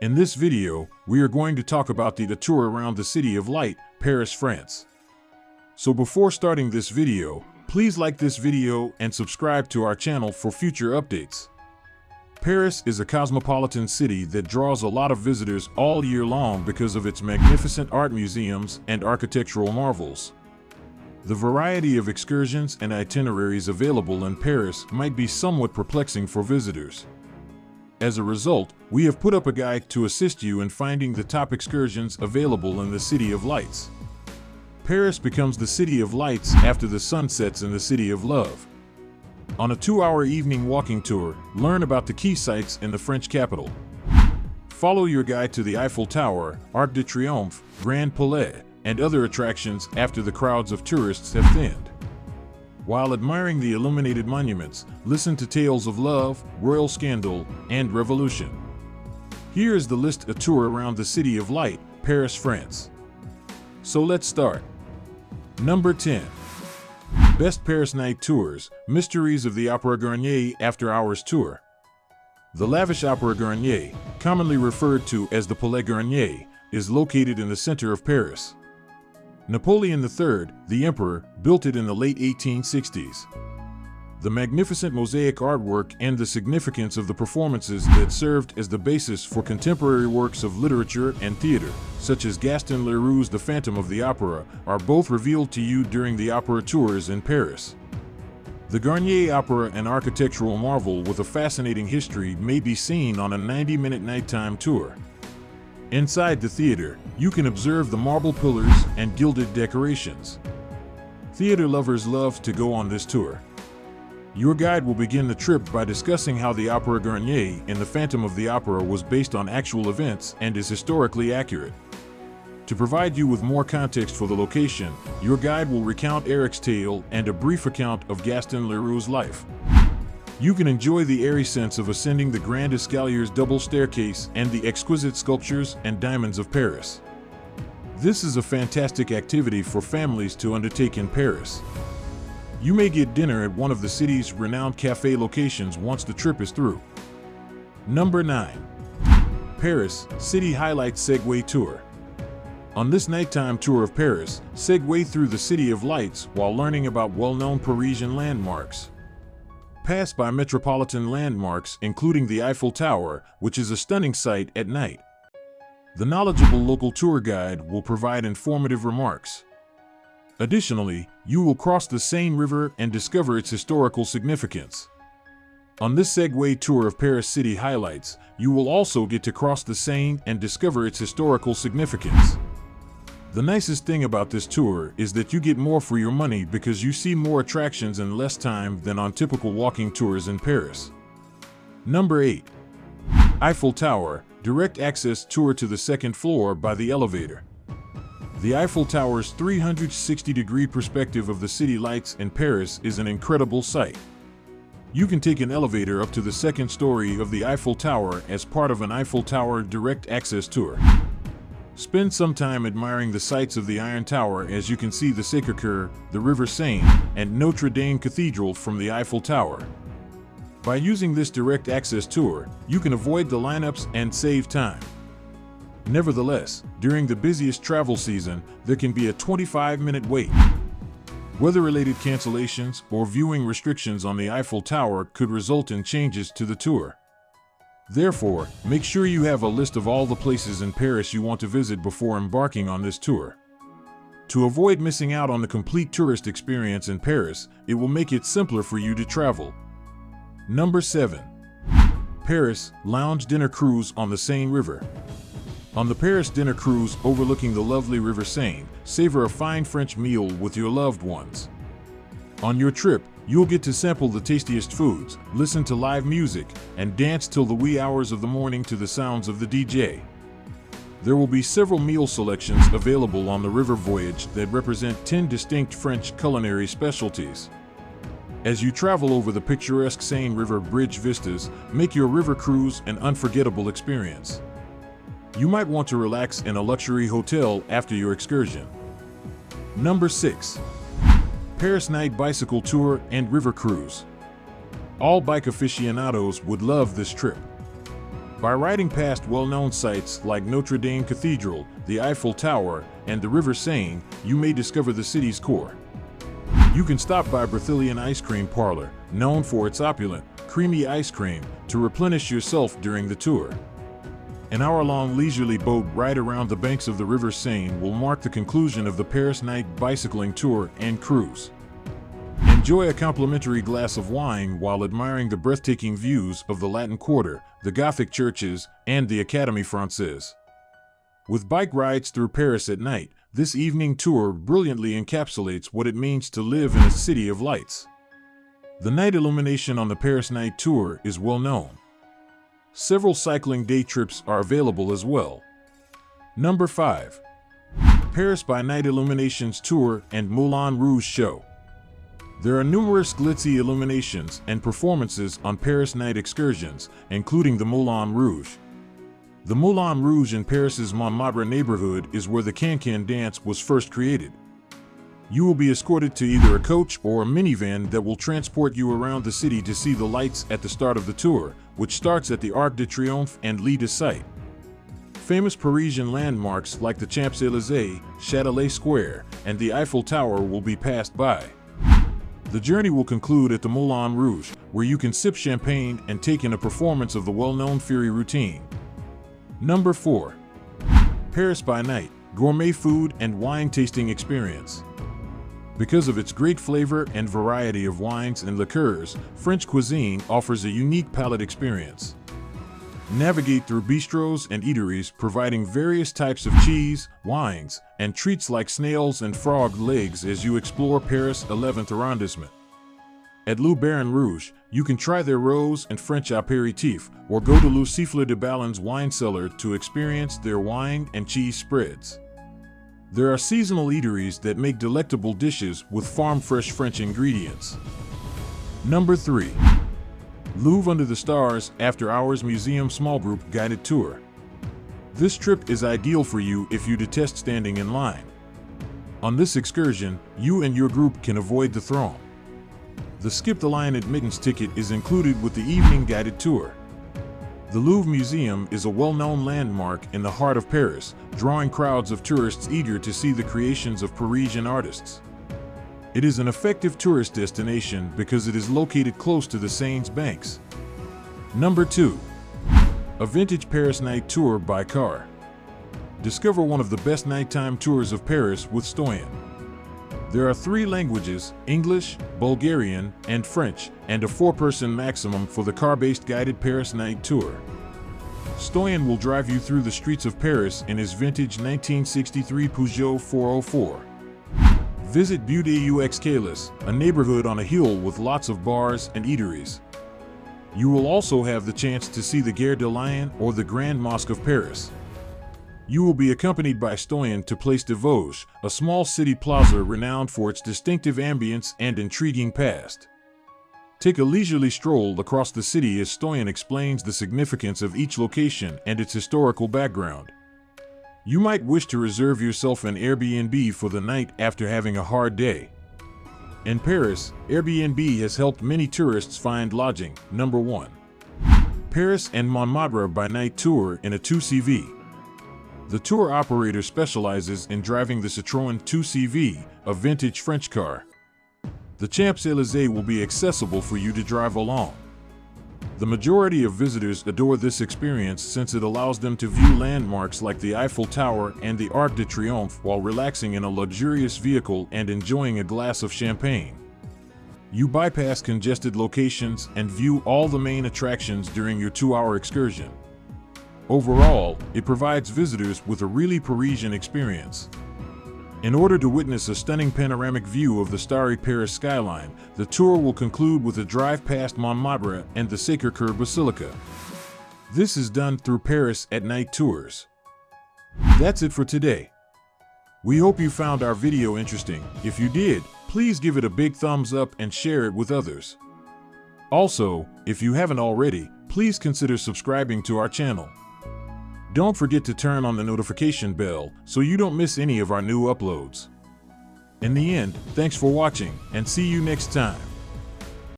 In this video, we are going to talk about the tour around the City of Light, Paris, France. So before starting this video, please like this video and subscribe to our channel for future updates. Paris is a cosmopolitan city that draws a lot of visitors all year long because of its magnificent art museums and architectural marvels. The variety of excursions and itineraries available in Paris might be somewhat perplexing for visitors. As a result, we have put up a guide to assist you in finding the top excursions available in the City of Lights. Paris becomes the City of Lights after the sun sets in the City of Love. On a 2-hour evening walking tour, learn about the key sites in the French capital. Follow your guide to the Eiffel Tower, Arc de Triomphe, Grand Palais, and other attractions after the crowds of tourists have thinned. While admiring the illuminated monuments, listen to tales of love, royal scandal, and revolution. Here is the list: a tour around the City of Light, Paris, France. So let's start. Number 10. Best Paris Night Tours, Mysteries of the Opera Garnier After Hours Tour. The lavish Opera Garnier, commonly referred to as the Palais Garnier, is located in the center of Paris. Napoleon III, the emperor, built it in the late 1860s. The magnificent mosaic artwork and the significance of the performances that served as the basis for contemporary works of literature and theater, such as Gaston Leroux's The Phantom of the Opera, are both revealed to you during the opera tours in Paris. The Garnier Opera, an architectural marvel with a fascinating history, may be seen on a 90-minute nighttime tour. Inside the theater, you can observe the marble pillars and gilded decorations. Theater lovers love to go on this tour. Your guide will begin the trip by discussing how the Opera Garnier in The Phantom of the Opera was based on actual events and is historically accurate. To provide you with more context for the location, your guide will recount Eric's tale and a brief account of Gaston Leroux's life. You can enjoy the airy sense of ascending the Grand Escalier's double staircase and the exquisite sculptures and diamonds of Paris. This is a fantastic activity for families to undertake in Paris. You may get dinner at one of the city's renowned cafe locations once the trip is through. Number 9. Paris City Highlights Segway Tour. On this nighttime tour of Paris, segue through the City of Lights while learning about well-known Parisian landmarks. Pass by metropolitan landmarks including the Eiffel Tower, which is a stunning sight at night. The knowledgeable local tour guide will provide informative remarks. Additionally, you will cross the Seine River and discover its historical significance. On this Segway tour of Paris City Highlights, you will also get to cross the Seine and discover its historical significance. The nicest thing about this tour is that you get more for your money because you see more attractions in less time than on typical walking tours in Paris. Number 8. Eiffel Tower, direct access tour to the second floor by the elevator. The Eiffel Tower's 360-degree perspective of the city lights in Paris is an incredible sight. You can take an elevator up to the second story of the Eiffel Tower as part of an Eiffel Tower direct access tour. Spend some time admiring the sights of the Iron Tower as you can see the Sacré-Cœur, the River Seine, and Notre Dame Cathedral from the Eiffel Tower. By using this direct access tour, you can avoid the lineups and save time. Nevertheless, during the busiest travel season, there can be a 25-minute wait. Weather-related cancellations or viewing restrictions on the Eiffel Tower could result in changes to the tour. Therefore, make sure you have a list of all the places in Paris you want to visit before embarking on this tour. To avoid missing out on the complete tourist experience in Paris, it will make it simpler for you to travel. Number 7. Paris Lounge Dinner Cruise on the Seine River. On the Paris dinner cruise overlooking the lovely River Seine, savor a fine French meal with your loved ones. On your trip, you'll get to sample the tastiest foods, listen to live music, and dance till the wee hours of the morning to the sounds of the DJ. There will be several meal selections available on the river voyage that represent 10 distinct French culinary specialties. As you travel over the picturesque Seine River bridge vistas, make your river cruise an unforgettable experience. You might want to relax in a luxury hotel after your excursion. Number 6. Paris Night Bicycle Tour and River Cruise. All bike aficionados would love this trip. By riding past well-known sites like Notre Dame Cathedral, the Eiffel Tower, and the River Seine, you may discover the city's core. You can stop by Brazilian Ice Cream Parlor, known for its opulent, creamy ice cream, to replenish yourself during the tour. An hour-long leisurely boat ride around the banks of the River Seine will mark the conclusion of the Paris night bicycling tour and cruise. Enjoy a complimentary glass of wine while admiring the breathtaking views of the Latin Quarter, the Gothic churches, and the Académie Française. With bike rides through Paris at night, this evening tour brilliantly encapsulates what it means to live in a city of lights. The night illumination on the Paris night tour is well known. Several cycling day trips are available as well. Number 5. Paris by Night Illuminations Tour and Moulin Rouge Show. There are numerous glitzy illuminations and performances on Paris night excursions, including the Moulin Rouge. The Moulin Rouge in Paris's Montmartre neighborhood is where the Cancan dance was first created. You will be escorted to either a coach or a minivan that will transport you around the city to see the lights at the start of the tour, which starts at the Arc de Triomphe and Lit de Sight. Famous Parisian landmarks like the Champs-Élysées, Châtelet Square, and the Eiffel Tower will be passed by. The journey will conclude at the Moulin Rouge, where you can sip champagne and take in a performance of the well-known Fury routine. Number 4. Paris by Night, Gourmet Food and Wine Tasting Experience. Because of its great flavor and variety of wines and liqueurs, French cuisine offers a unique palate experience. Navigate through bistros and eateries providing various types of cheese, wines, and treats like snails and frog legs as you explore Paris' 11th arrondissement. At Le Baron Rouge, you can try their rose and French apéritif, or go to Le Sifflet de Ballon's wine cellar to experience their wine and cheese spreads. There are seasonal eateries that make delectable dishes with farm-fresh French ingredients. Number 3. Louvre Under the Stars After Hours Museum Small Group Guided Tour. This trip is ideal for you if you detest standing in line. On this excursion, you and your group can avoid the throng. The Skip the Line admittance ticket is included with the evening guided tour. The Louvre Museum is a well-known landmark in the heart of Paris, drawing crowds of tourists eager to see the creations of Parisian artists. It is an effective tourist destination because it is located close to the Seine's banks. Number 2. A Vintage Paris Night Tour by Car. Discover one of the best nighttime tours of Paris with Stoyan. There are 3 languages, English, Bulgarian, and French, and a 4-person maximum for the car-based guided Paris night tour. Stoyan will drive you through the streets of Paris in his vintage 1963 Peugeot 404. Visit Butte aux Cailles, a neighborhood on a hill with lots of bars and eateries. You will also have the chance to see the Gare de Lyon or the Grand Mosque of Paris. You will be accompanied by Stoyan to Place de Vosges, a small city plaza renowned for its distinctive ambience and intriguing past. Take a leisurely stroll across the city as Stoyan explains the significance of each location and its historical background. You might wish to reserve yourself an Airbnb for the night after having a hard day. In Paris, Airbnb has helped many tourists find lodging. Number 1. Paris and Montmartre by Night Tour in a 2CV. The tour operator specializes in driving the Citroën 2CV, a vintage French car. The Champs-Élysées will be accessible for you to drive along. The majority of visitors adore this experience since it allows them to view landmarks like the Eiffel Tower and the Arc de Triomphe while relaxing in a luxurious vehicle and enjoying a glass of champagne. You bypass congested locations and view all the main attractions during your 2-hour excursion. Overall, it provides visitors with a really Parisian experience. In order to witness a stunning panoramic view of the starry Paris skyline, the tour will conclude with a drive past Montmartre and the Sacré-Cœur Basilica. This is done through Paris at Night Tours. That's it for today. We hope you found our video interesting. If you did, please give it a big thumbs up and share it with others. Also, if you haven't already, please consider subscribing to our channel. Don't forget to turn on the notification bell so you don't miss any of our new uploads. In the end, thanks for watching and see you next time.